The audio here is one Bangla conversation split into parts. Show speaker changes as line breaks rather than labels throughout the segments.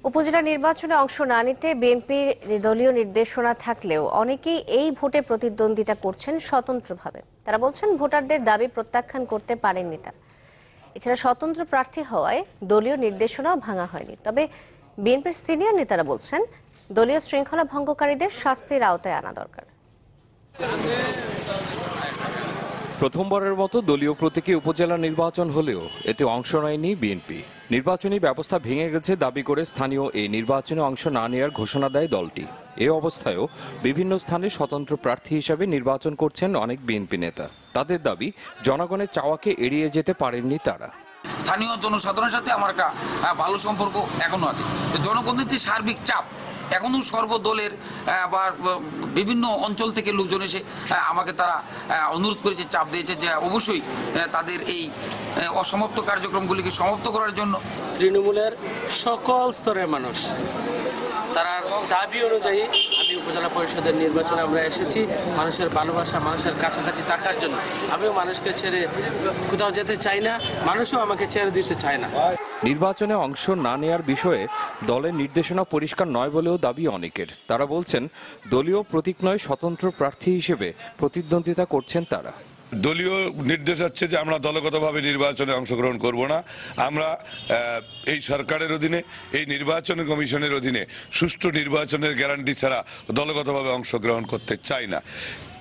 উপজেলা নির্বাচনে অংশ না নিতে বিএনপির দলীয় নির্দেশনা থাকলেও অনেকেই এই ভোটে প্রতিদ্বন্দ্বিতা করছেন স্বতন্ত্রভাবে। তারা বলছেন ভোটারদের দাবি প্রত্যাখ্যান করতে পারেননি তারা। এছাড়া স্বতন্ত্র প্রার্থী হওয়ায় দলীয় নির্দেশনাও ভাঙা হয়নি। তবে বিএনপির সিনিয়র নেতারা বলছেন দলীয় শৃঙ্খলা ভঙ্গকারীদের শাস্তির আওতায় আনা দরকার।
প্রথমবারের মতো দলীয় প্রতীকে উপজেলা নির্বাচন হলেও এতে অংশ নেয়নি বিএনপি। নির্বাচনী ব্যবস্থা ভেঙে গেছে দাবি করে স্থানীয় এই নির্বাচনে অংশ না নেওয়ার ঘোষণা দেয় দলটি। এ অবস্থায়ও বিভিন্ন স্থানে স্বতন্ত্র প্রার্থী হিসেবে নির্বাচন করছেন অনেক বিএনপি নেতা। তাদের দাবি, জনগণের চাওয়াকে এড়িয়ে যেতে পারেননি তারা।
স্থানীয় জনসাধারণের সাথে আমার একটা ভালো সম্পর্ক এখনো আছে। জনগণের যে সার্বিক চাপ এখনো সর্বদলের বা বিভিন্ন অঞ্চল থেকে লোকজন এসে আমাকে তারা অনুরোধ করেছে, চাপ দিয়েছে যে অবশ্যই তাদের এই অসমাপ্ত কার্যক্রমগুলিকে সমাপ্ত করার জন্য।
তৃণমূলের সকল স্তরের মানুষ তারা দাবি অনুযায়ী আমি উপজেলা পরিষদের নির্বাচনে আমরা এসেছি মানুষের ভালোবাসা, মানুষের কাছাকাছি থাকার জন্য। আমিও মানুষকে ছেড়ে কোথাও যেতে চাই না, মানুষও আমাকে ছেড়ে দিতে চায় না।
নির্বাচনে অংশ না নেয়ার বিষয়ে দলের নির্দেশনা পরিষ্কার নয় বলেও দাবি অনেকের। তারা বলছেন দলীয় প্রতীক নয়, স্বতন্ত্র প্রার্থী হিসেবে প্রতিদ্বন্দ্বিতা করছেন তারা।
দলীয় নির্দেশ হচ্ছে যে আমরা দলগতভাবে নির্বাচনে অংশগ্রহণ করব না। আমরা এই সরকারের অধীনে, এই নির্বাচন কমিশনের অধীনে সুষ্ঠু নির্বাচনের গ্যারান্টি ছাড়া দলগতভাবে অংশগ্রহণ করতে চাই না।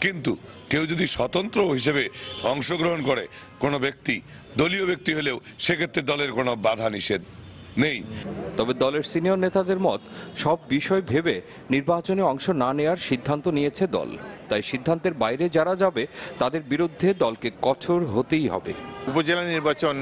কিন্তু কেউ যদি স্বতন্ত্র হিসেবে অংশগ্রহণ করে কোনো ব্যক্তি, দলীয় ব্যক্তি হলেও, সেক্ষেত্রে দলের কোনো বাধা নিষেধ নেই।
তবে দলের সিনিয়র নেতাদের মত, সব বিষয় ভেবে নির্বাচনে অংশ না নেয়ার সিদ্ধান্ত নিয়েছে দল। তাই সিদ্ধান্তের বাইরে যারা যাবে তাদের বিরুদ্ধে দলকে কঠোর হতেই হবে।
উপজেলা নির্বাচন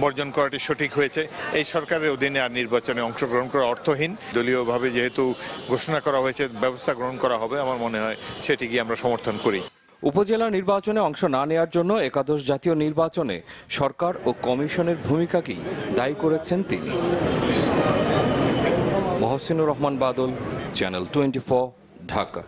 বর্জন করাটি সঠিক হয়েছে। এই সরকারের অধীনে আর নির্বাচনে অংশগ্রহণ করা অর্থহীন। দলীয়ভাবে যেহেতু ঘোষণা করা হয়েছে, ব্যবস্থা গ্রহণ করা হবে, আমার মনে হয় সেটিকে আমরা সমর্থন করি।
উপজেলা নির্বাচনে অংশ না নেয়ার জন্য একাদশ জাতীয় নির্বাচনে সরকার ও কমিশনের ভূমিকাকেই দায়ী করেছেন তিনি। মহসিনুর রহমান বাদল, চ্যানেল 24, ঢাকা।